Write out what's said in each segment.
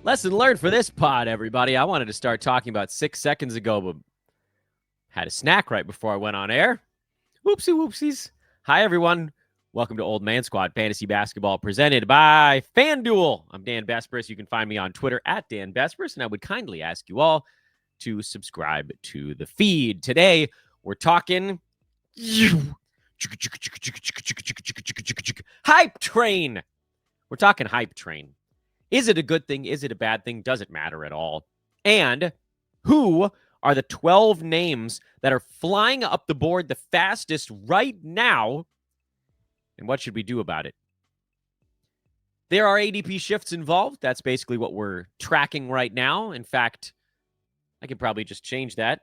Lesson learned for this pod, everybody. I wanted to start talking about 6 seconds ago, but had a snack right before I went on air. Whoopsies. Hi, everyone. Welcome to Old Man Squad Fantasy Basketball presented by FanDuel. I'm Dan Besbris. You can find me on Twitter at Dan Besbris, and I would kindly ask you all to subscribe to the feed. Today, we're talking hype train. We're talking hype train. Is it a good thing? Is it a bad thing? Does it matter at all? And who are the 12 names that are flying up the board the fastest right now? And what should we do about it? There are ADP shifts involved. That's basically what we're tracking right now. In fact, I could probably just change that.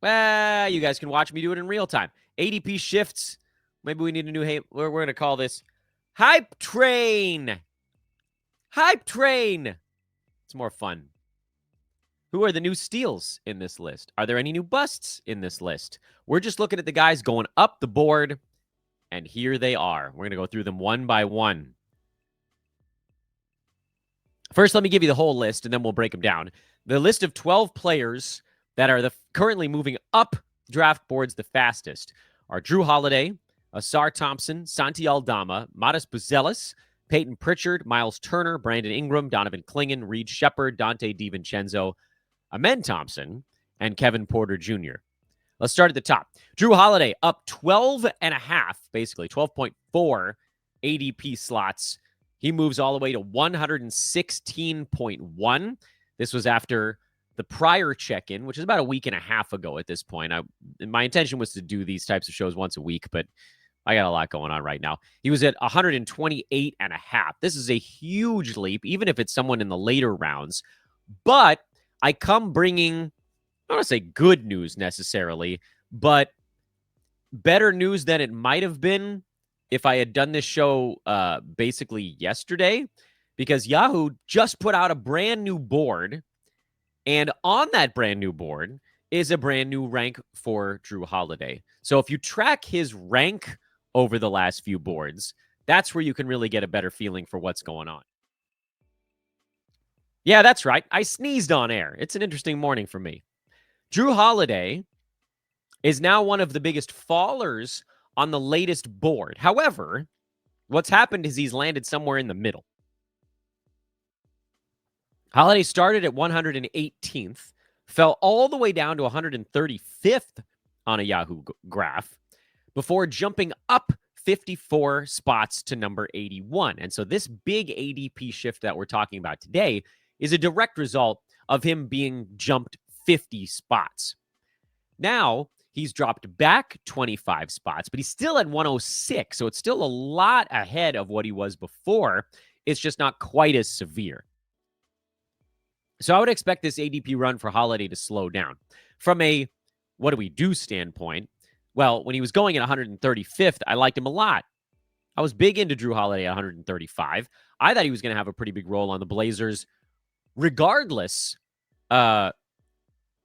Well, you guys can watch me do it in real time. ADP shifts. Maybe we need a new, we're going to call this Hype Train. Hype Train. It's more fun. Who are the new steals in this list? Are there any new busts in this list? We're just looking at the guys going up the board, and here they are. We're going to go through them one by one. First, let me give you the whole list, and then we'll break them down. The list of 12 players that are currently moving up draft boards the fastest are Jrue Holiday, Ausar Thompson, Santi Aldama, Buzelis, Payton Pritchard, Myles Turner, Brandon Ingram, Donovan Clingan, Sheppard, Donte DiVincenzo, Amen Thompson, and Kevin Porter Jr. Let's start at the top. Jrue Holiday up 12.5, basically 12.4 ADP slots. He moves all the way to 116.1. This was after the prior check-in, which is about a week and a half ago at this point. My intention was to do these types of shows once a week, but I got a lot going on right now. He was at 128.5. This is a huge leap, even if it's someone in the later rounds. But I come bringing, I don't want to say good news necessarily, but better news than it might have been if I had done this show basically yesterday, because Yahoo just put out a brand new board, and on that brand new board is a brand new rank for Jrue Holiday. So if you track his rank over the last few boards, that's where you can really get a better feeling for what's going on. Yeah, that's right. I sneezed on air. It's an interesting morning for me. Jrue Holiday is now one of the biggest fallers on the latest board. However, what's happened is he's landed somewhere in the middle. Holiday started at 118th, fell all the way down to 135th on a Yahoo graph, before jumping up 54 spots to number 81. And so this big ADP shift that we're talking about today is a direct result of him being jumped 50 spots. Now, he's dropped back 25 spots, but he's still at 106, so it's still a lot ahead of what he was before. It's just not quite as severe. So I would expect this ADP run for Holiday to slow down. From a what do we do standpoint, well, when he was going at 135th, I liked him a lot. I was big into Jrue Holiday at 135. I thought he was going to have a pretty big role on the Blazers, regardless of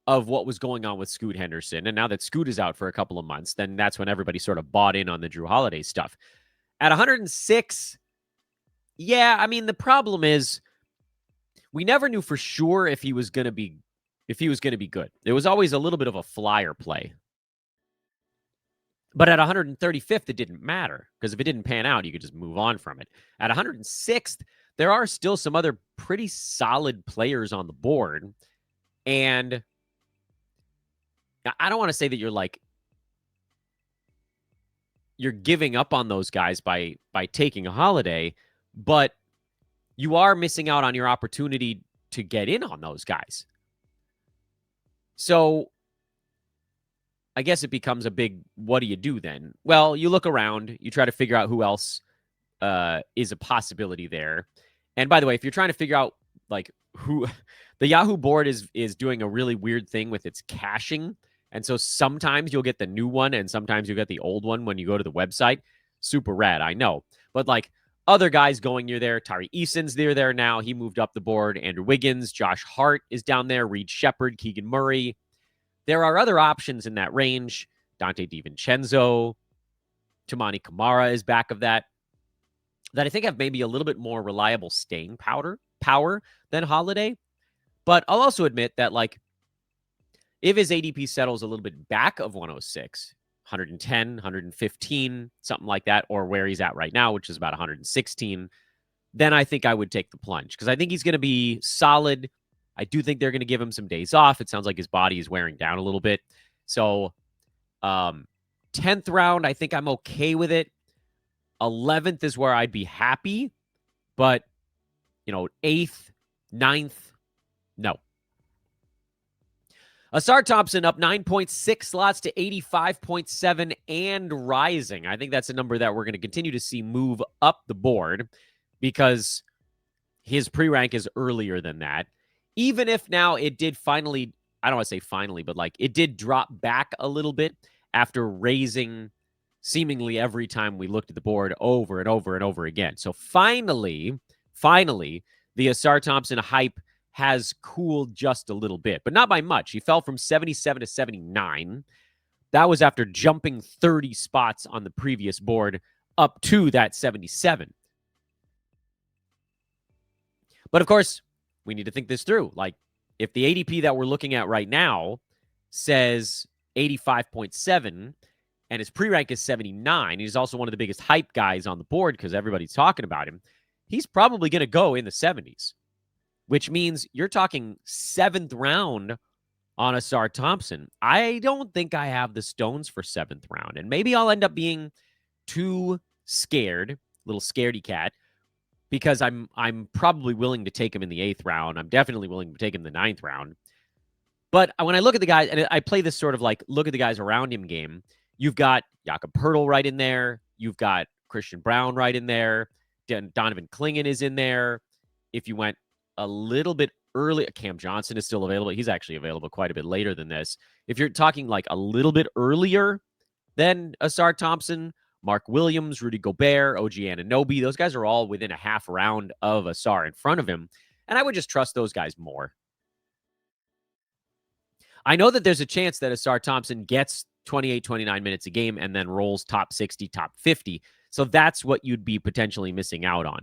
what was going on with Scoot Henderson. And now that Scoot is out for a couple of months, then that's when everybody sort of bought in on the Jrue Holiday stuff. At 106, yeah, I mean, the problem is we never knew for sure if he was going to be good. There was always a little bit of a flyer play. But at 135th, it didn't matter, because if it didn't pan out, you could just move on from it. At 106th, there are still some other pretty solid players on the board. And I don't want to say that you're giving up on those guys by taking a Holiday, but you are missing out on your opportunity to get in on those guys. So I guess it becomes a big, what do you do then? Well, you look around, you try to figure out who else is a possibility there. And by the way, if you're trying to figure out who, the Yahoo board is doing a really weird thing with its caching. And so sometimes you'll get the new one and sometimes you'll get the old one when you go to the website. Super rad, I know. But other guys going near there, Tari Eason's near there now. He moved up the board. Andrew Wiggins, Josh Hart is down there. Sheppard, Keegan Murray. There are other options in that range. Donte DiVincenzo, Toumani Camara is back of that I think have maybe a little bit more reliable staying power. power than Holiday. But I'll also admit that, like, if his ADP settles a little bit back of 106, 110, 115, something like that, or where he's at right now, which is about 116, then I think I would take the plunge because I think he's going to be solid. I do think they're going to give him some days off. It sounds like his body is wearing down a little bit. So 10th round, I think I'm okay with it. 11th is where I'd be happy. But, 8th, 9th, no. Ausar Thompson up 9.6 slots to 85.7 and rising. I think that's a number that we're going to continue to see move up the board because his pre-rank is earlier than that. Even if now it did finally, I don't want to say finally, but like it did drop back a little bit after raising seemingly every time we looked at the board over and over and over again. So finally, the Ausar Thompson hype has cooled just a little bit, but not by much. He fell from 77 to 79. That was after jumping 30 spots on the previous board up to that 77. But of course, we need to think this through. Like, if the ADP that we're looking at right now says 85.7 and his pre-rank is 79, he's also one of the biggest hype guys on the board because everybody's talking about him, he's probably going to go in the 70s. Which means you're talking 7th round on Ausar Thompson. I don't think I have the stones for 7th round. And maybe I'll end up being too scared, little scaredy cat, because I'm probably willing to take him in the 8th round. I'm definitely willing to take him in the 9th round. But when I look at the guys, and I play this sort of like look at the guys around him game, you've got Jakob Poeltl right in there. You've got Christian Braun right in there. Donovan Clingan is in there. If you went a little bit early, Cam Johnson is still available. He's actually available quite a bit later than this. If you're talking like a little bit earlier than Ausar Thompson, Mark Williams, Rudy Gobert, OG Anunoby, those guys are all within a half round of Ausar in front of him. And I would just trust those guys more. I know that there's a chance that Ausar Thompson gets 28, 29 minutes a game and then rolls top 60, top 50. So that's what you'd be potentially missing out on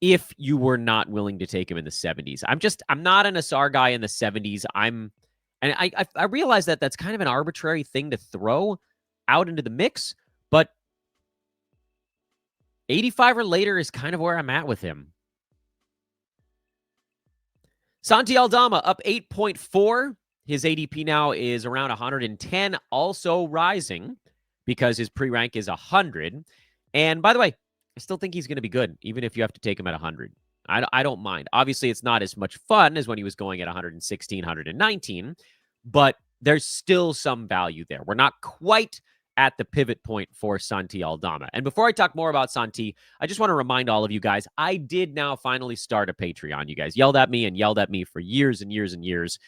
if you were not willing to take him in the 70s. I'm not an Ausar guy in the 70s. I realize that that's kind of an arbitrary thing to throw out into the mix, but 85 or later is kind of where I'm at with him. Santi Aldama up 8.4. His ADP now is around 110, also rising because his pre-rank is 100. And by the way, I still think he's going to be good, even if you have to take him at 100. I don't mind. Obviously, it's not as much fun as when he was going at 116, 119, but there's still some value there. We're not quite at the pivot point for Santi Aldama. And before I talk more about Santi, I just want to remind all of you guys, I did now finally start a Patreon. You guys yelled at me for years and years and years.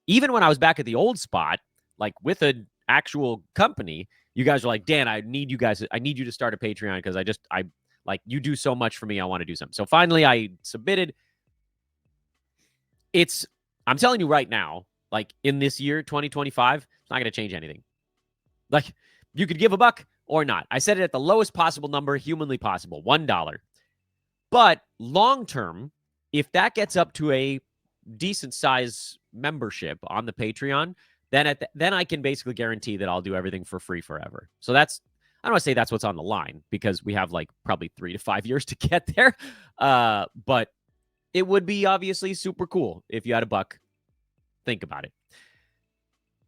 Even when I was back at the old spot, like with an actual company, you guys are like, Dan, I need you to start a Patreon because I like, you do so much for me. I want to do something. So finally I submitted. I'm telling you right now, like in this year, 2025, it's not going to change anything. Like, you could give $1 or not. I said it at the lowest possible number humanly possible, $1. But long term, if that gets up to a decent size membership on the Patreon, then I can basically guarantee that I'll do everything for free forever. So I don't want to say that's what's on the line because we have like probably 3 to 5 years to get there. But it would be obviously super cool if you had $1. Think about it.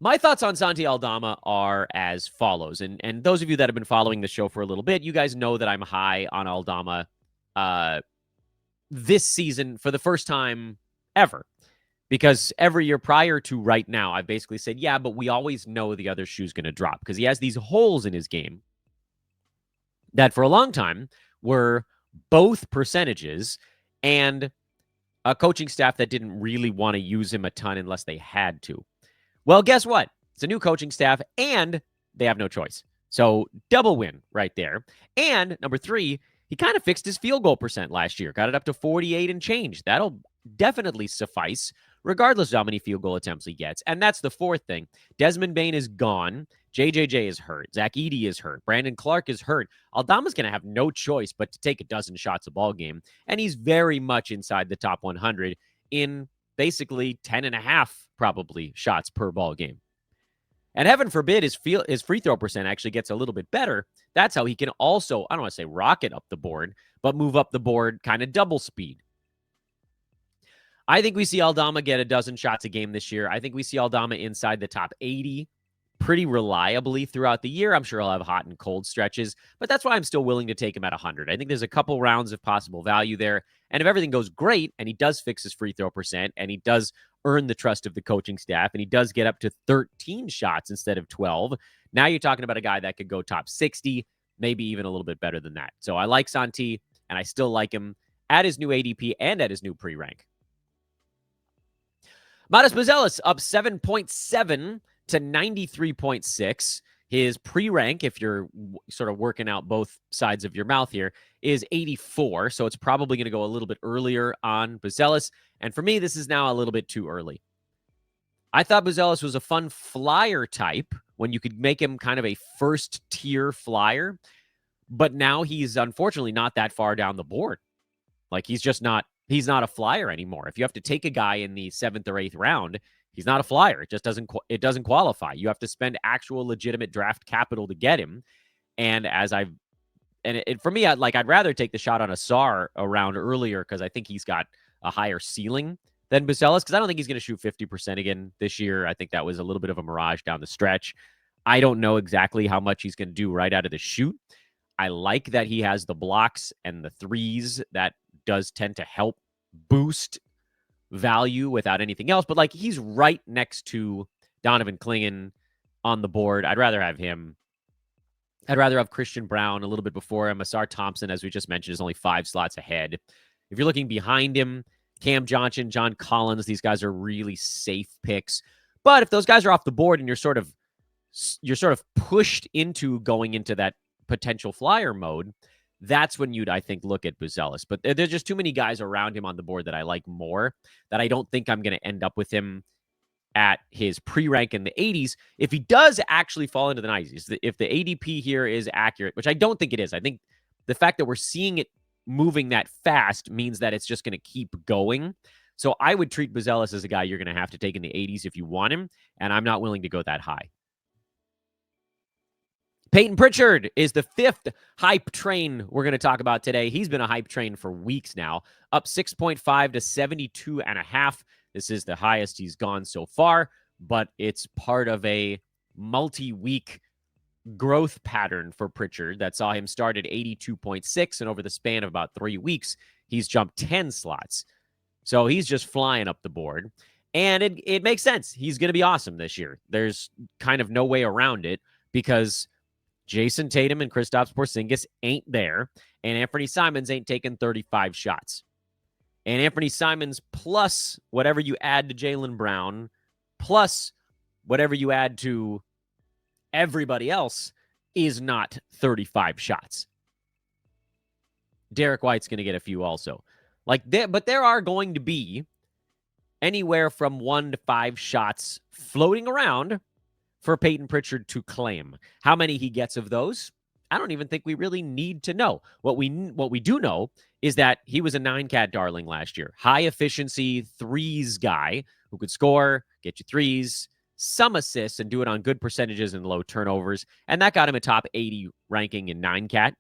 My thoughts on Santi Aldama are as follows. And those of you that have been following the show for a little bit, you guys know that I'm high on Aldama this season for the first time ever. Because every year prior to right now, I've basically said, yeah, but we always know the other shoe's going to drop because he has these holes in his game that for a long time were both percentages and a coaching staff that didn't really want to use him a ton unless they had to. Well, guess what? It's a new coaching staff and they have no choice. So double win right there. And number 3, he kind of fixed his field goal percent last year, got it up to 48 and change. That'll definitely suffice regardless of how many field goal attempts he gets. And that's the fourth thing. Desmond Bane is gone. JJJ is hurt. Zach Edey is hurt. Brandon Clark is hurt. Aldama's going to have no choice but to take a dozen shots a ball game. And he's very much inside the top 100 in basically 10 and a half probably shots per ball game. And heaven forbid his free throw percent actually gets a little bit better. That's how he can also, I don't want to say rocket up the board, but move up the board kind of double speed. I think we see Aldama get a dozen shots a game this year. I think we see Aldama inside the top 80 pretty reliably throughout the year. I'm sure he'll have hot and cold stretches, but that's why I'm still willing to take him at 100. I think there's a couple rounds of possible value there. And if everything goes great and he does fix his free throw percent and he does earn the trust of the coaching staff and he does get up to 13 shots instead of 12, now you're talking about a guy that could go top 60, maybe even a little bit better than that. So I like Santi, and I still like him at his new ADP and at his new pre-rank. Myles Buzelis up 7.7 to 93.6. His pre-rank, if you're sort of working out both sides of your mouth here, is 84. So it's probably going to go a little bit earlier on Buzelis. And for me, this is now a little bit too early. I thought Buzelis was a fun flyer type when you could make him kind of a first-tier flyer. But now he's unfortunately not that far down the board. Like he's not a flyer anymore. If you have to take a guy in the 7th or 8th round, he's not a flyer. It just doesn't qualify. You have to spend actual legitimate draft capital to get him. And for me, I'd rather take the shot on Ausar around earlier because I think he's got a higher ceiling than Buzelis, because I don't think he's going to shoot 50% again this year. I think that was a little bit of a mirage down the stretch. I don't know exactly how much he's going to do right out of the chute. I like that he has the blocks and the threes. That does tend to help boost value without anything else. But like he's right next to Donovan Clingan on the board. I'd rather have him. I'd rather have Christian Brown a little bit before him. Ausar Thompson, as we just mentioned, is only 5 slots ahead. If you're looking behind him, Cam Johnson, John Collins, these guys are really safe picks. But if those guys are off the board and you're sort of pushed into going into that potential flyer mode, that's when you'd, I think, look at Buzelis. But there's just too many guys around him on the board that I like more, that I don't think I'm going to end up with him at his pre-rank in the 80s. If he does actually fall into the 90s, if the ADP here is accurate, which I don't think it is, I think the fact that we're seeing it moving that fast means that it's just going to keep going. So I would treat Buzelis as a guy you're going to have to take in the 80s if you want him, and I'm not willing to go that high. Payton Pritchard is the 5th hype train we're going to talk about today. He's been a hype train for weeks now, up 6.5 to 72.5. This is the highest he's gone so far, but it's part of a multi-week growth pattern for Pritchard that saw him start at 82.6, and over the span of about 3 weeks, he's jumped 10 slots. So he's just flying up the board, and it makes sense. He's going to be awesome this year. There's kind of no way around it because Jason Tatum and Kristaps Porzingis ain't there, and Anthony Simons ain't taking 35 shots. And Anthony Simons plus whatever you add to Jaylen Brown, plus whatever you add to everybody else, is not 35 shots. Derek White's going to get a few also. But there are going to be anywhere from 1 to 5 shots floating around for Payton Pritchard to claim. How many he gets of those, I don't even think we really need to know. What we do know is that he was a 9-cat darling last year. High efficiency threes guy who could score, get you threes, some assists, and do it on good percentages and low turnovers. And that got him a top 80 ranking in 9-cat.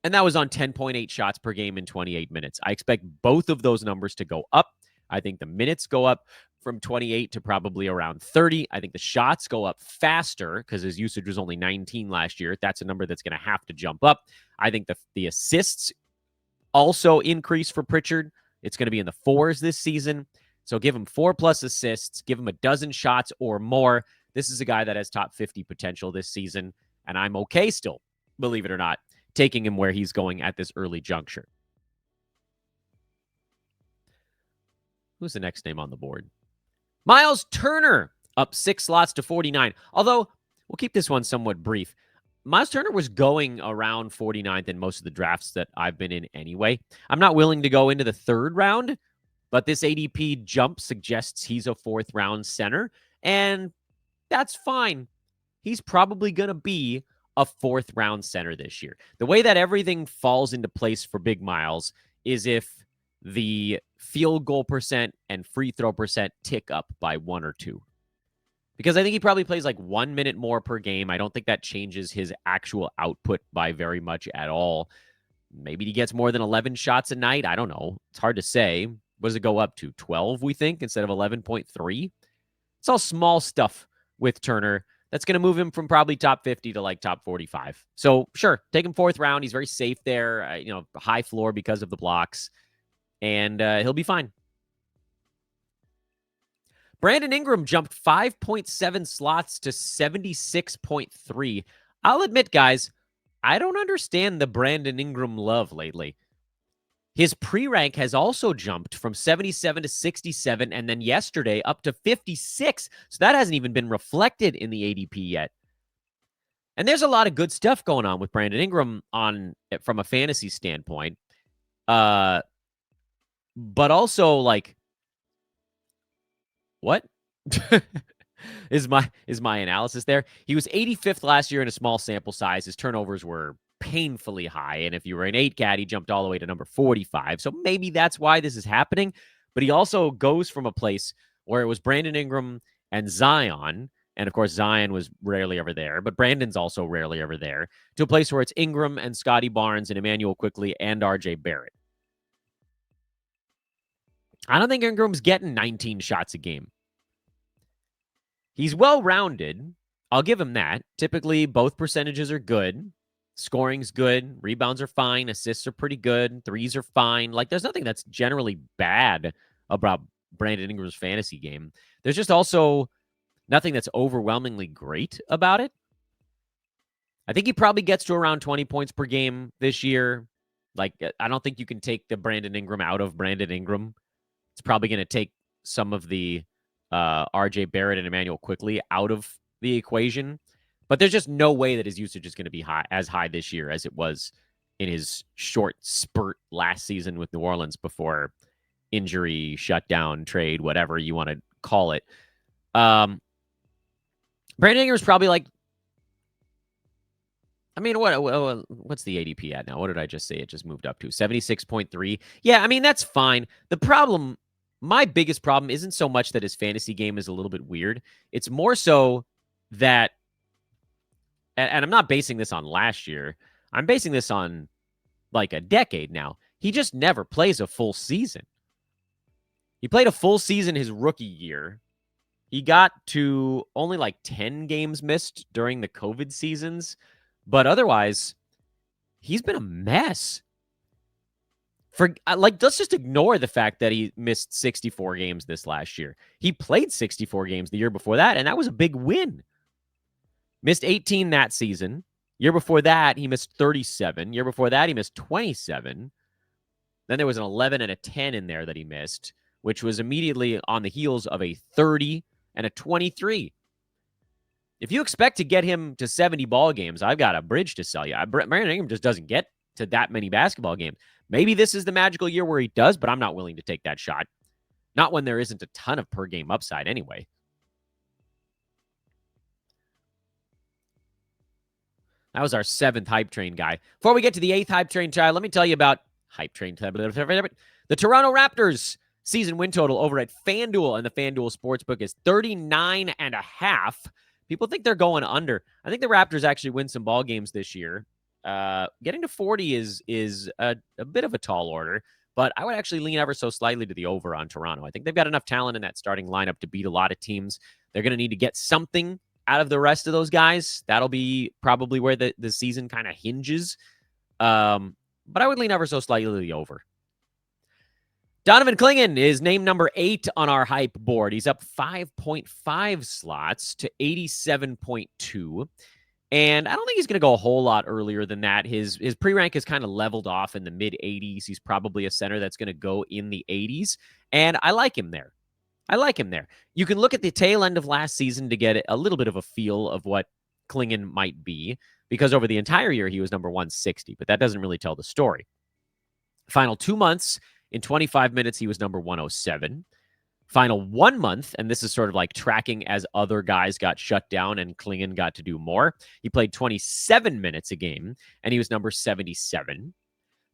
And that was on 10.8 shots per game in 28 minutes. I expect both of those numbers to go up. I think the minutes go up from 28 to probably around 30. I think the shots go up faster because his usage was only 19 last year. That's a number that's going to have to jump up. I think the assists also increase for Pritchard. It's going to be in the 4s this season. So give him 4+ assists, give him a dozen shots or more. This is a guy that has top 50 potential this season, and I'm okay still, believe it or not, taking him where he's going at this early juncture. Who's the next name on the board? Myles Turner, up 6 slots to 49. Although, we'll keep this one somewhat brief. Myles Turner was going around 49th in most of the drafts that I've been in anyway. I'm not willing to go into the 3rd round But this ADP jump suggests he's a 4th-round center, and that's fine. He's probably going to be a 4th-round center this year. The way that everything falls into place for Big Myles is if the field goal percent and free throw percent tick up by 1 or 2. Because I think he probably plays like 1 minute more per game. I don't think that changes his actual output by very much at all. Maybe he gets more than 11 shots a night. I don't know. It's hard to say. What does it go up to? 12, we think, instead of 11.3? It's all small stuff with Turner. That's going to move him from probably top 50 to like top 45. So sure, take him 4th round. He's very safe there. High floor because of the blocks. And he'll be fine. Brandon Ingram jumped 5.7 slots to 76.3. I'll admit, guys, I don't understand the Brandon Ingram love lately. His pre-rank has also jumped from 77 to 67, and then yesterday up to 56. So that hasn't even been reflected in the ADP yet. And there's a lot of good stuff going on with Brandon Ingram from a fantasy standpoint. But also, like, what is my analysis there? He was 85th last year in a small sample size. His turnovers were painfully high, and if you were an 8-cat, he jumped all the way to number 45. So maybe that's why this is happening. But he also goes from a place where it was Brandon Ingram and Zion, and of course Zion was rarely ever there, but Brandon's also rarely ever there, to a place where it's Ingram and Scotty Barnes and Emmanuel Quickley and RJ Barrett. I don't think Ingram's getting 19 shots a game. He's well-rounded. I'll give him that. Typically, both percentages are good. Scoring's good. Rebounds are fine. Assists are pretty good. Threes are fine. Like, there's nothing that's generally bad about Brandon Ingram's fantasy game. There's just also nothing that's overwhelmingly great about it. I think he probably gets to around 20 points per game this year. Like, I don't think you can take the Brandon Ingram out of Brandon Ingram. It's probably going to take some of the RJ Barrett and Emmanuel Quickley out of the equation. But there's just no way that his usage is going to be as high this year as it was in his short spurt last season with New Orleans before injury, shutdown, trade, whatever you want to call it. Brandon Ingram's probably like, I mean, what's the ADP at now? What did I just say? It just moved up to 76.3. Yeah, I mean, that's fine. My biggest problem isn't so much that his fantasy game is a little bit weird. It's more so that, and I'm not basing this on last year. I'm basing this on like a decade now. He just never plays a full season. He played a full season his rookie year. He got to only like 10 games missed during the COVID seasons. But otherwise, he's been a mess. Let's just ignore the fact that he missed 64 games this last year. He played 64 games the year before that, and that was a big win. Missed 18 that season. Year before that, he missed 37. Year before that, he missed 27. Then there was an 11 and a 10 in there that he missed, which was immediately on the heels of a 30 and a 23. If you expect to get him to 70 ball games, I've got a bridge to sell you. Brandon Ingram just doesn't get to that many basketball games. Maybe this is the magical year where he does, but I'm not willing to take that shot. Not when there isn't a ton of per game upside anyway. That was our 7th hype train guy. Before we get to the 8th hype train child, let me tell you about hype train. The Toronto Raptors season win total over at FanDuel and the FanDuel Sportsbook is 39.5. People think they're going under. I think the Raptors actually win some ball games this year. Getting to 40 is a bit of a tall order, but I would actually lean ever so slightly to the over on Toronto. I think they've got enough talent in that starting lineup to beat a lot of teams. They're going to need to get something out of the rest of those guys. That'll be probably where the season kind of hinges. But I would lean ever so slightly to the over. Donovan Clingan is named number 8 on our hype board. He's up 5.5 slots to 87.2. And I don't think he's going to go a whole lot earlier than that. His pre-rank is kind of leveled off in the mid-80s. He's probably a center that's going to go in the 80s. And I like him there. You can look at the tail end of last season to get a little bit of a feel of what Clingan might be, because over the entire year he was number 160, but that doesn't really tell the story. Final 2 months, In 25 minutes, he was number 107. Final 1 month, and this is sort of like tracking as other guys got shut down and Clingan got to do more. He played 27 minutes a game, and he was number 77.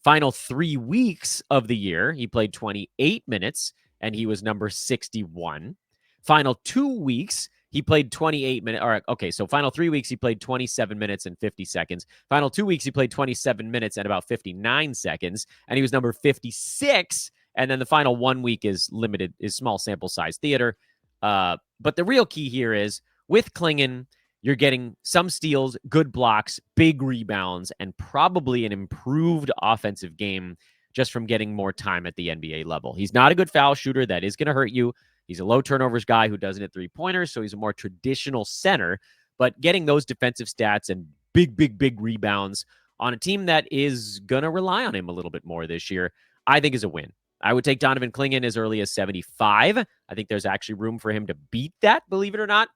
Final 3 weeks of the year, he played 28 minutes, and he was number 61. Final 2 weeks, he played 28 minutes. All right, okay, so final 3 weeks, he played 27 minutes and 50 seconds. Final 2 weeks, he played 27 minutes and about 59 seconds, and he was number 56. And then the final 1 week is limited, is small sample size theater. But the real key here is with Clingan, you're getting some steals, good blocks, big rebounds, and probably an improved offensive game just from getting more time at the NBA level. He's not a good foul shooter. That is going to hurt you. He's a low turnovers guy who doesn't hit three-pointers, so he's a more traditional center. But getting those defensive stats and big rebounds on a team that is going to rely on him a little bit more this year, I think is a win. I would take Donovan Clingan as early as 75. I think there's actually room for him to beat that, believe it or not.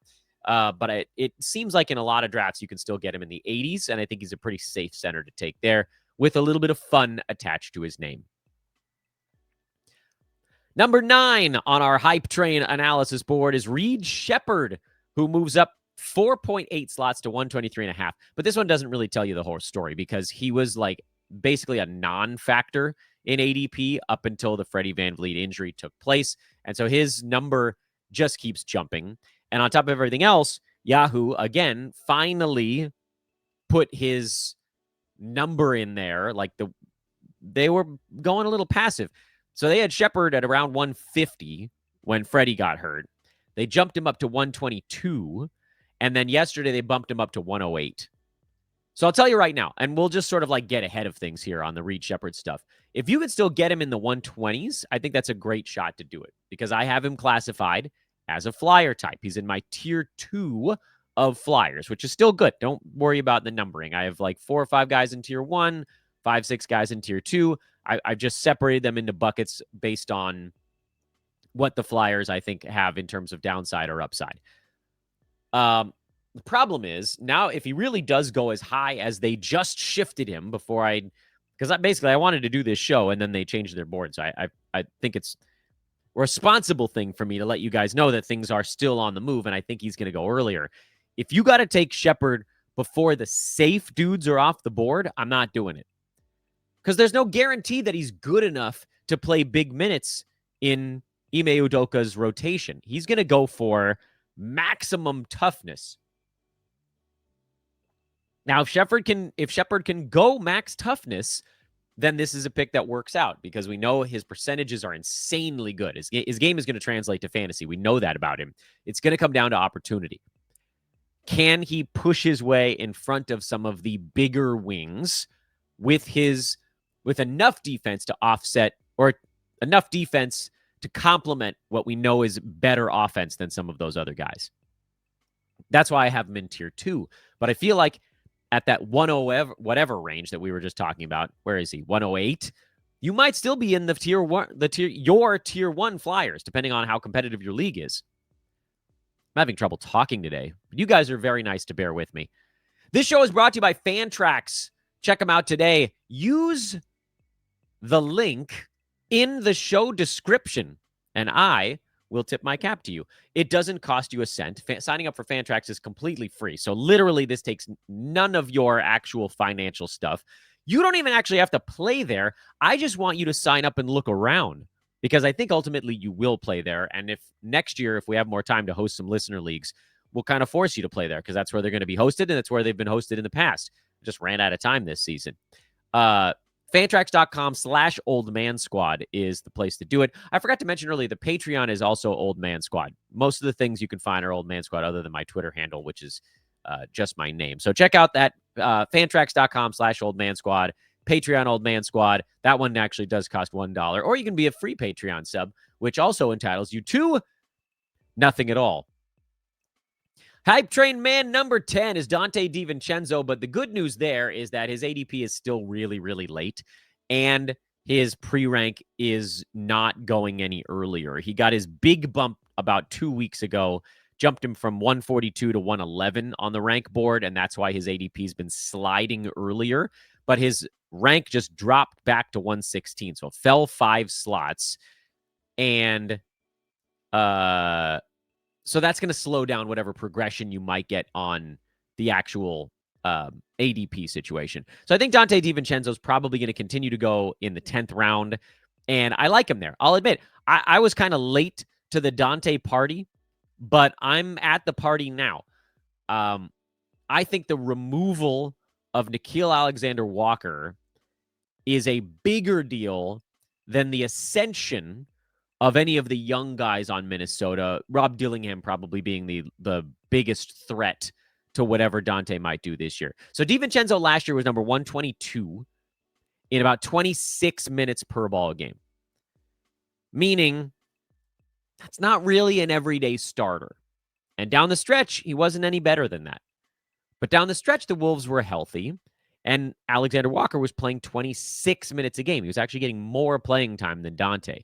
But it seems like in a lot of drafts, you can still get him in the 80s, and I think he's a pretty safe center to take there with a little bit of fun attached to his name. Number 9 on our hype train analysis board is Reed Sheppard, who moves up 4.8 slots to 123.5. But this one doesn't really tell you the whole story because he was like basically a non-factor in ADP up until the Freddie VanVleet injury took place. And so his number just keeps jumping. And on top of everything else, Yahoo, again, finally put his number in there. Like they were going a little passive. So they had Sheppard at around 150 when Freddie got hurt. They jumped him up to 122. And then yesterday they bumped him up to 108. So I'll tell you right now, and we'll just sort of like get ahead of things here on the Reed Sheppard stuff. If you could still get him in the 120s, I think that's a great shot to do it because I have him classified as a flyer type. He's in my tier 2 of flyers, which is still good. Don't worry about the numbering. I have like 4 or 5 guys in tier 1, 5, 6 guys in tier 2. I've just separated them into buckets based on what the flyers I think have in terms of downside or upside. The problem is now if he really does go as high as they just shifted him before because I wanted to do this show and then they changed their board. So I think it's a responsible thing for me to let you guys know that things are still on the move and I think he's going to go earlier. If you got to take Sheppard before the safe dudes are off the board, I'm not doing it. Because there's no guarantee that he's good enough to play big minutes in Ime Udoka's rotation. He's going to go for maximum toughness. Now, if Sheppard can go max toughness, then this is a pick that works out because we know his percentages are insanely good. His game is going to translate to fantasy. We know that about him. It's going to come down to opportunity. Can he push his way in front of some of the bigger wings with enough defense to offset or enough defense to complement what we know is better offense than some of those other guys? That's why I have him in tier 2. But I feel like at that 100 whatever range that we were just talking about, where is he? 108. You might still be in the your tier 1 flyers, depending on how competitive your league is. I'm having trouble talking today, but you guys are very nice to bear with me. This show is brought to you by Fantrax. Check them out today. Use the link in the show description, and I will tip my cap to you. It doesn't cost you a cent. Signing up for Fantrax is completely free. So literally, this takes none of your actual financial stuff. You don't even actually have to play there. I just want you to sign up and look around because I think ultimately you will play there. And if next year, if we have more time to host some listener leagues, we'll kind of force you to play there because that's where they're going to be hosted and that's where they've been hosted in the past. Just ran out of time this season. Fantrax.com/oldmansquad is the place to do it. I forgot to mention earlier, the Patreon is also Old Man Squad. Most of the things you can find are Old Man Squad other than my Twitter handle, which is just my name. So check out that Fantrax.com/oldmansquad, Patreon Old Man Squad. That one actually does cost $1. Or you can be a free Patreon sub, which also entitles you to nothing at all. Hype train man number 10 is Donte DiVincenzo, but the good news there is that his ADP is still really, really late, and his pre-rank is not going any earlier. He got his big bump about 2 weeks ago, jumped him from 142 to 111 on the rank board, and that's why his ADP has been sliding earlier. But his rank just dropped back to 116. So it fell 5 slots. And so that's going to slow down whatever progression you might get on the actual ADP situation. So I think Donte DiVincenzo is probably going to continue to go in the 10th round. And I like him there. I'll admit, I was kind of late to the Donte party, but I'm at the party now. I think the removal of Nickeil Alexander-Walker is a bigger deal than the ascension of any of the young guys on Minnesota, Rob Dillingham probably being the biggest threat to whatever Donte might do this year. So DiVincenzo last year was number 122 in about 26 minutes per ball game, meaning that's not really an everyday starter. And down the stretch, he wasn't any better than that. But down the stretch, the Wolves were healthy, and Alexander Walker was playing 26 minutes a game. He was actually getting more playing time than Donte.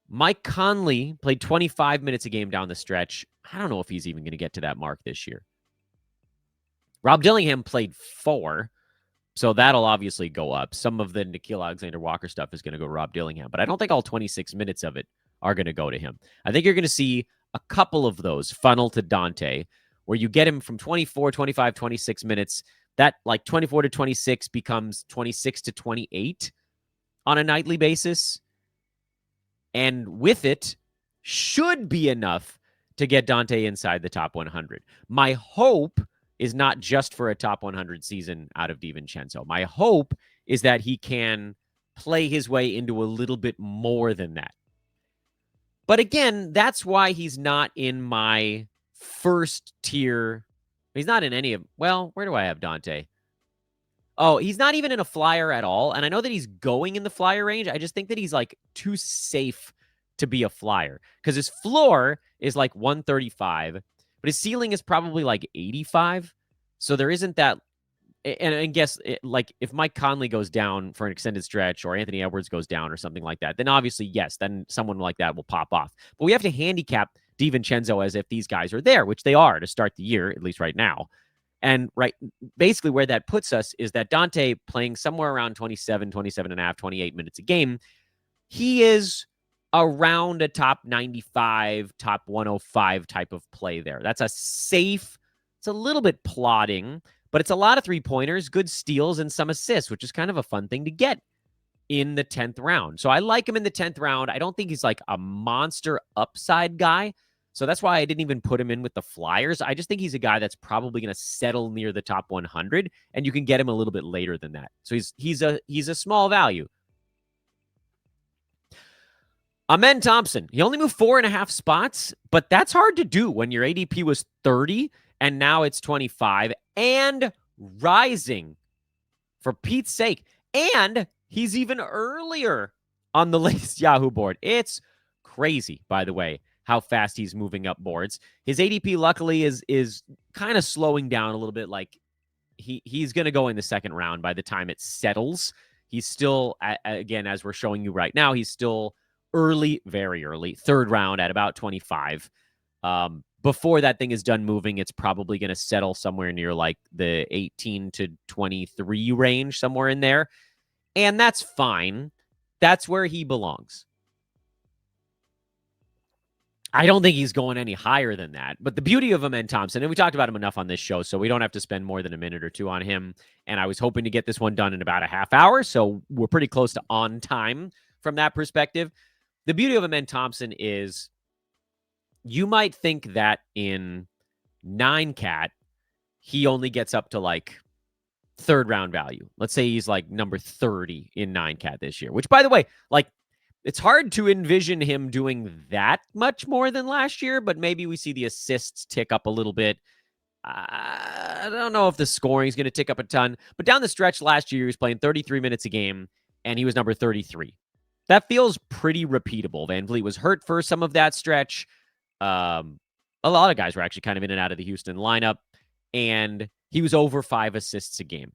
Mike Conley played 25 minutes a game down the stretch. I don't know if he's even going to get to that mark this year. Rob Dillingham played 4, so that'll obviously go up. Some of the Nickeil Alexander-Walker stuff is going to go to Rob Dillingham, but I don't think all 26 minutes of it are going to go to him. I think you're going to see a couple of those funnel to Donte, where you get him from 24, 25, 26 minutes. That like 24 to 26 becomes 26 to 28 on a nightly basis. And with it, should be enough to get Donte inside the top 100. My hope is not just for a top 100 season out of DiVincenzo. My hope is that he can play his way into a little bit more than that. But again, that's why he's not in my first tier. He's not in any of, well, where do I have Donte? Oh, he's not even in a flyer at all. And I know that he's going in the flyer range. I just think that he's like too safe to be a flyer because his floor is like 135, but his ceiling is probably like 85. So there isn't that. And guess like if Mike Conley goes down for an extended stretch or Anthony Edwards goes down or something like that, then obviously, yes, then someone like that will pop off. But we have to handicap DiVincenzo as if these guys are there, which they are to start the year, at least right now. And basically where that puts us is that Donte playing somewhere around 27 and a half, 28 minutes a game, he is around a top 95, top 105 type of play there. That's a safe, it's a little bit plodding, but it's a lot of 3-pointers, good steals, and some assists, which is kind of a fun thing to get in the 10th round. So I like him in the 10th round. I don't think he's like a monster upside guy. So that's why I didn't even put him in with the Flyers. I just think he's a guy that's probably going to settle near the top 100, and you can get him a little bit later than that. So he's a small value. Amen Thompson. He only moved 4.5 spots, but that's hard to do when your ADP was 30 and now it's 25 and rising, for Pete's sake. And he's even earlier on the latest Yahoo board. It's crazy, by the way, how fast he's moving up boards. His ADP, luckily, is kind of slowing down a little bit. Like he's going to go in the 2nd round by the time it settles. He's still, again, as we're showing you right now, he's still early, very early, 3rd round at about 25. Before that thing is done moving, it's probably going to settle somewhere near like the 18 to 23 range, somewhere in there. And that's fine. That's where he belongs. I don't think he's going any higher than that. But the beauty of Amen Thompson, and we talked about him enough on this show, so we don't have to spend more than a minute or two on him. And I was hoping to get this one done in about a half hour, so we're pretty close to on time from that perspective. The beauty of Amen Thompson is you might think that in 9-cat, he only gets up to like 3rd round value. Let's say he's like number 30 in 9-cat this year, which, by the way, like, it's hard to envision him doing that much more than last year, but maybe we see the assists tick up a little bit. I don't know if the scoring is going to tick up a ton, but down the stretch last year, he was playing 33 minutes a game, and he was number 33. That feels pretty repeatable. Van Vliet was hurt for some of that stretch. A lot of guys were actually kind of in and out of the Houston lineup, and he was over 5 assists a game.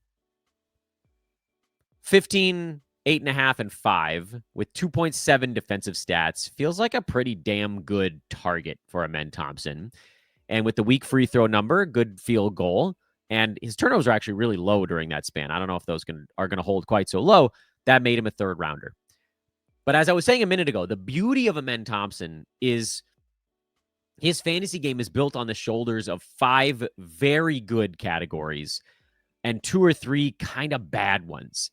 15, 8.5, and 5 with 2.7 defensive stats feels like a pretty damn good target for Amen Thompson. And with the weak free throw number, good field goal, And his turnovers are actually really low during that span. I don't know if those are going to hold quite so low. That made him a third rounder. But as I was saying a minute ago, the beauty of Amen Thompson is his fantasy game is built on the shoulders of 5 very good categories and 2 or 3 kind of bad ones.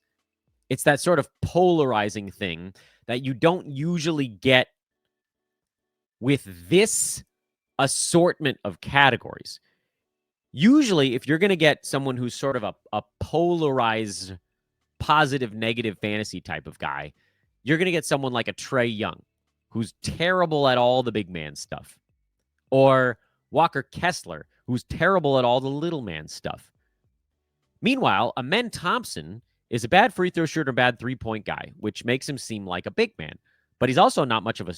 It's that sort of polarizing thing that you don't usually get with this assortment of categories. Usually, if you're going to get someone who's sort of a polarized positive, negative fantasy type of guy, you're going to get someone like a Trae Young, who's terrible at all the big man stuff. Or Walker Kessler, who's terrible at all the little man stuff. Meanwhile, Amen Thompson is a bad free throw shooter, bad three-point guy, which makes him seem like a big man. But he's also not much of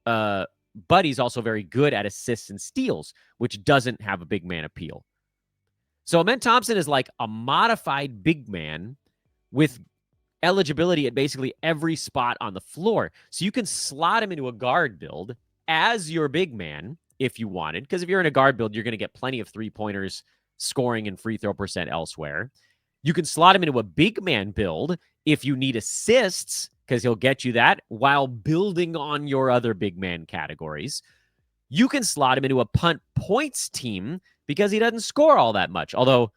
a... but he's also very good at assists and steals, which doesn't have a big man appeal. So Amen Thompson is like a modified big man with eligibility at basically every spot on the floor. So you can slot him into a guard build as your big man if you wanted, because if you're in a guard build, you're going to get plenty of three-pointers, scoring, and free throw percent elsewhere. You can slot him into a big man build if you need assists, because he'll get you that while building on your other big man categories. You can slot him into a punt points team because he doesn't score all that much. Although,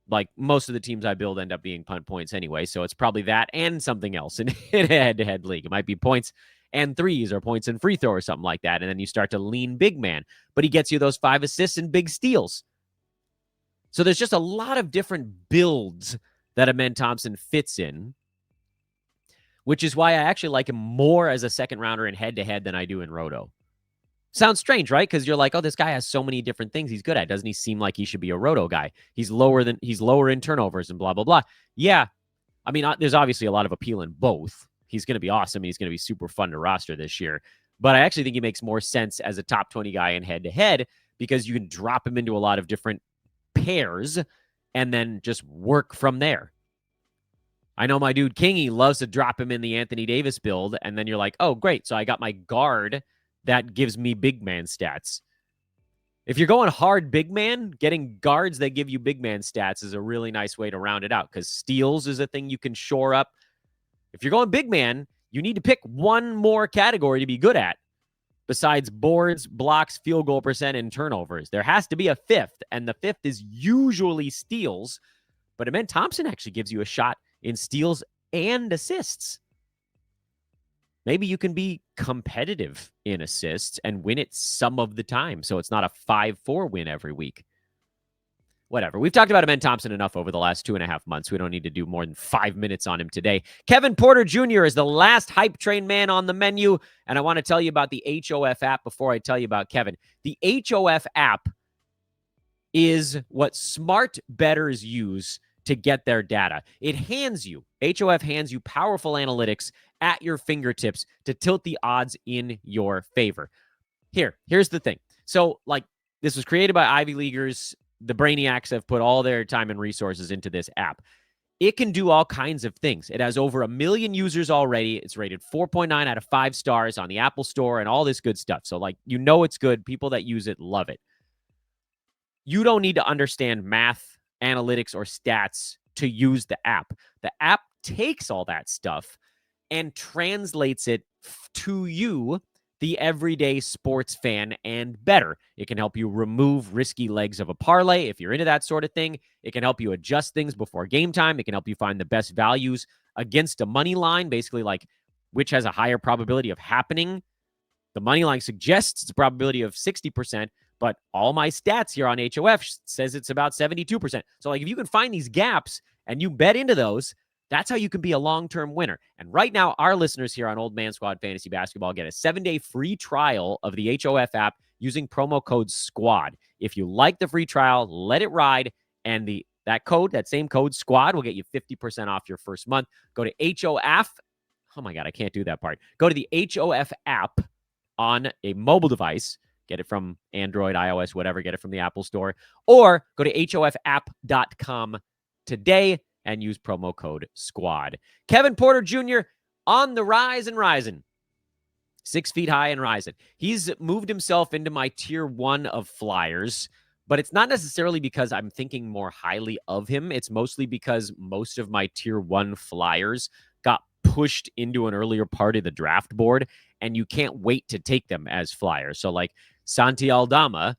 like, most of the teams I build end up being punt points anyway, so it's probably that and something else in a head-to-head league. It might be points and threes or points and free throw or something like that, and then you start to lean big man. But he gets you those 5 assists and big steals. So there's just a lot of different builds that Amen Thompson fits in, which is why I actually like him more as a second rounder in head-to-head than I do in roto. Sounds strange, right? Because you're like, oh, this guy has so many different things he's good at. Doesn't he seem like he should be a roto guy? He's lower in turnovers and blah, blah, blah. Yeah. I mean, there's obviously a lot of appeal in both. He's going to be awesome. And he's going to be super fun to roster this year. But I actually think he makes more sense as a top 20 guy in head-to-head because you can drop him into a lot of different pairs and then just work from there. I know my dude Kingy loves to drop him in the Anthony Davis build, and then you're like, oh, great. So I got my guard that gives me big man stats. If you're going hard big man, getting guards that give you big man stats is a really nice way to round it out because steals is a thing you can shore up. If you're going big man, you need to pick one more category to be good at besides boards, blocks, field goal percent, and turnovers. There has to be a 5th, and the 5th is usually steals. But Amen Thompson actually gives you a shot in steals and assists. Maybe you can be competitive in assists and win it some of the time, so it's not a 5-4 win every week. Whatever. We've talked about Amen Thompson enough over the last 2.5 months. We don't need to do more than 5 minutes on him today. Kevin Porter Jr. is the last hype train man on the menu, and I want to tell you about the HOF app before I tell you about Kevin. The HOF app is what smart bettors use to get their data. HOF hands you powerful analytics at your fingertips to tilt the odds in your favor. Here's the thing. So, like, this was created by Ivy Leaguers. The Brainiacs have put all their time and resources into this app. It can do all kinds of things. It has over 1 million users already. It's rated 4.9 out of 5 stars on the Apple Store and all this good stuff. So, like, you know it's good. People that use it love it. You don't need to understand math, analytics, or stats to use the app. The app takes all that stuff and translates it to you, the everyday sports fan, and better. It can help you remove risky legs of a parlay if you're into that sort of thing. It can help you adjust things before game time. It can help you find the best values against a money line, basically like which has a higher probability of happening. The money line suggests it's a probability of 60%, but all my stats here on HOF says it's about 72%. So, like, if you can find these gaps and you bet into those, that's how you can be a long-term winner. And right now, our listeners here on Old Man Squad Fantasy Basketball get a 7-day free trial of the HOF app using promo code SQUAD. If you like the free trial, let it ride. And that same code SQUAD will get you 50% off your first month. Go to HOF. Oh my God, I can't do that part. Go to the HOF app on a mobile device. Get it from Android, iOS, whatever. Get it from the Apple Store. Or go to hofapp.com today and use promo code SQUAD. Kevin Porter Jr. on the rise and rising. 6 feet high and rising. He's moved himself into my tier 1 of flyers, But it's not necessarily because I'm thinking more highly of him. It's mostly because most of my tier 1 flyers got pushed into an earlier part of the draft board, and you can't wait to take them as flyers. So like Santi Aldama,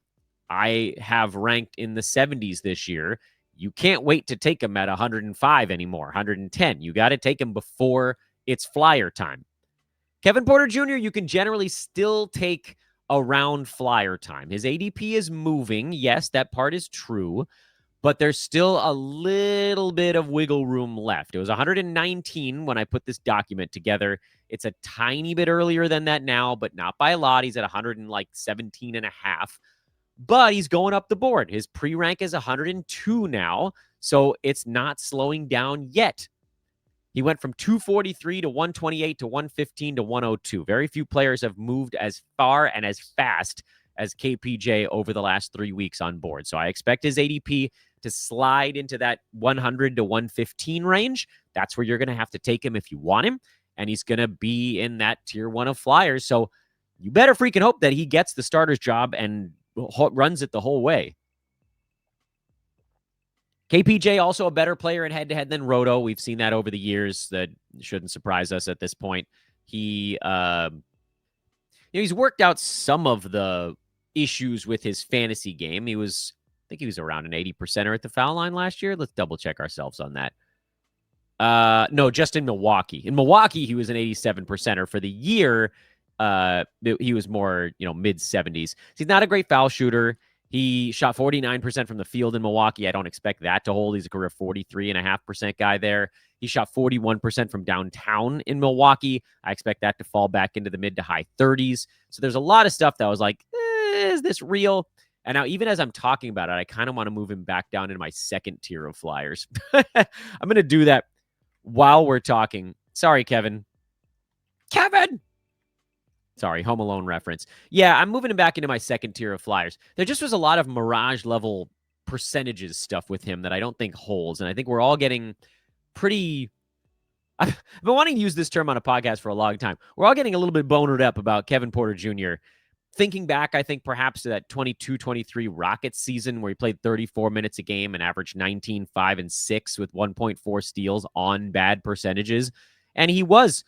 I have ranked in the 70s this year. You can't wait to take him at 105 anymore, 110. You got to take him before it's flyer time. Kevin Porter Jr., you can generally still take around flyer time. His ADP is moving. Yes, that part is true, but there's still a little bit of wiggle room left. It was 119 when I put this document together. It's a tiny bit earlier than that now, but not by a lot. He's at 117 and a half, but he's going up the board. His pre-rank is 102 now, so it's not slowing down yet. He went from 243 to 128 to 115 to 102. Very few players have moved as far and as fast as KPJ over the last 3 weeks on board. So I expect his ADP to slide into that 100 to 115 range. That's where you're going to have to take him if you want him. And he's going to be in that tier 1 of flyers. So you better freaking hope that he gets the starter's job and runs it the whole way. KPJ also a better player in head-to-head than Roto. We've seen that over the years. That shouldn't surprise us at this point. He's worked out some of the issues with his fantasy game. I think he was around an 80%er at the foul line last year. Let's double check ourselves on that. No, just in Milwaukee. In Milwaukee, he was an 87%er. For the year, he was more, mid 70s. He's not a great foul shooter. He shot 49% from the field in Milwaukee. I don't expect that to hold. He's a career 43.5% guy there. He shot 41% from downtown in Milwaukee. I expect that to fall back into the mid to high 30s. So there's a lot of stuff that I was like, is this real? And now even as I'm talking about it, I kind of want to move him back down into my second tier of flyers. I'm going to do that while we're talking. Sorry, Kevin. Sorry, Home Alone reference. Yeah, I'm moving him back into my second tier of flyers. There just was a lot of Mirage level percentages stuff with him that I don't think holds. And I think we're all getting pretty... I've been wanting to use this term on a podcast for a long time. We're all getting a little bit bonered up about Kevin Porter Jr. Thinking back, I think perhaps to that 22-23 Rockets season where he played 34 minutes a game and averaged 19, 5, and 6 with 1.4 steals on bad percentages. And he was,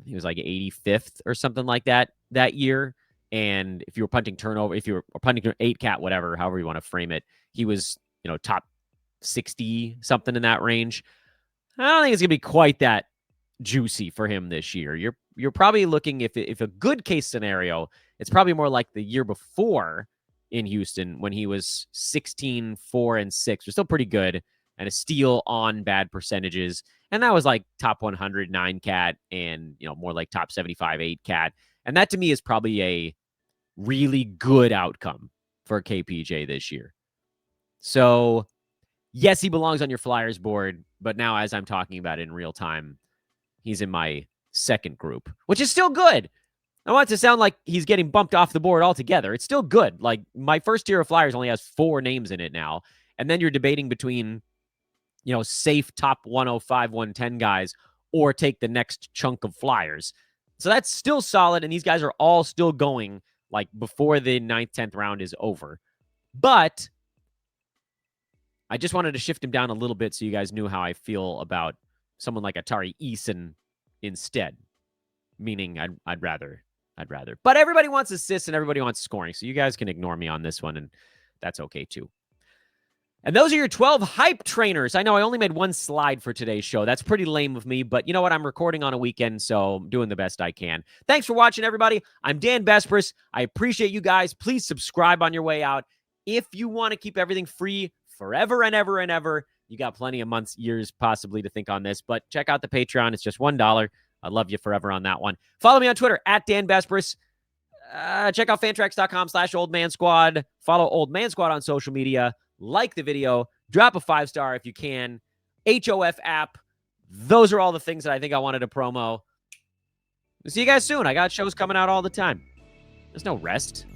he was like 85th or something like that year. And if you were punting turnover, if you were punting 8 cat, whatever, however you want to frame it, he was, top 60 something in that range. I don't think it's going to be quite that juicy for him this year. You're probably looking, if a good case scenario, it's probably more like the year before in Houston when he was 16, 4, and 6. Was still pretty good, and a steal on bad percentages. And that was like top 109 cat and, more like top 75, 8 cat. And that to me is probably a really good outcome for KPJ this year. So yes, he belongs on your Flyers board, but now as I'm talking about it in real time, he's in my second group, which is still good. I want it to sound like he's getting bumped off the board altogether. It's still good. Like my first tier of Flyers only has 4 names in it now. And then you're debating between, safe top 105, 110 guys, or take the next chunk of Flyers. So that's still solid. And these guys are all still going like before the 9th, 10th round is over. But I just wanted to shift him down a little bit so you guys knew how I feel about someone like Atari Eason instead. Meaning I'd rather. But everybody wants assists and everybody wants scoring. So you guys can ignore me on this one, and that's okay too. And those are your 12 hype trainers. I know I only made 1 slide for today's show. That's pretty lame of me, but you know what? I'm recording on a weekend, so I'm doing the best I can. Thanks for watching, everybody. I'm Dan Besbris. I appreciate you guys. Please subscribe on your way out. If you want to keep everything free forever and ever and ever, you got plenty of months, years possibly to think on this, but check out the Patreon. It's just $1. I love you forever on that one. Follow me on Twitter at Dan Besbris. Check out fantrax.com/oldmansquad. Follow Old Man Squad on social media. Like the video. Drop a 5-star if you can. HOF app. Those are all the things that I think I wanted to promo. See you guys soon. I got shows coming out all the time. There's no rest.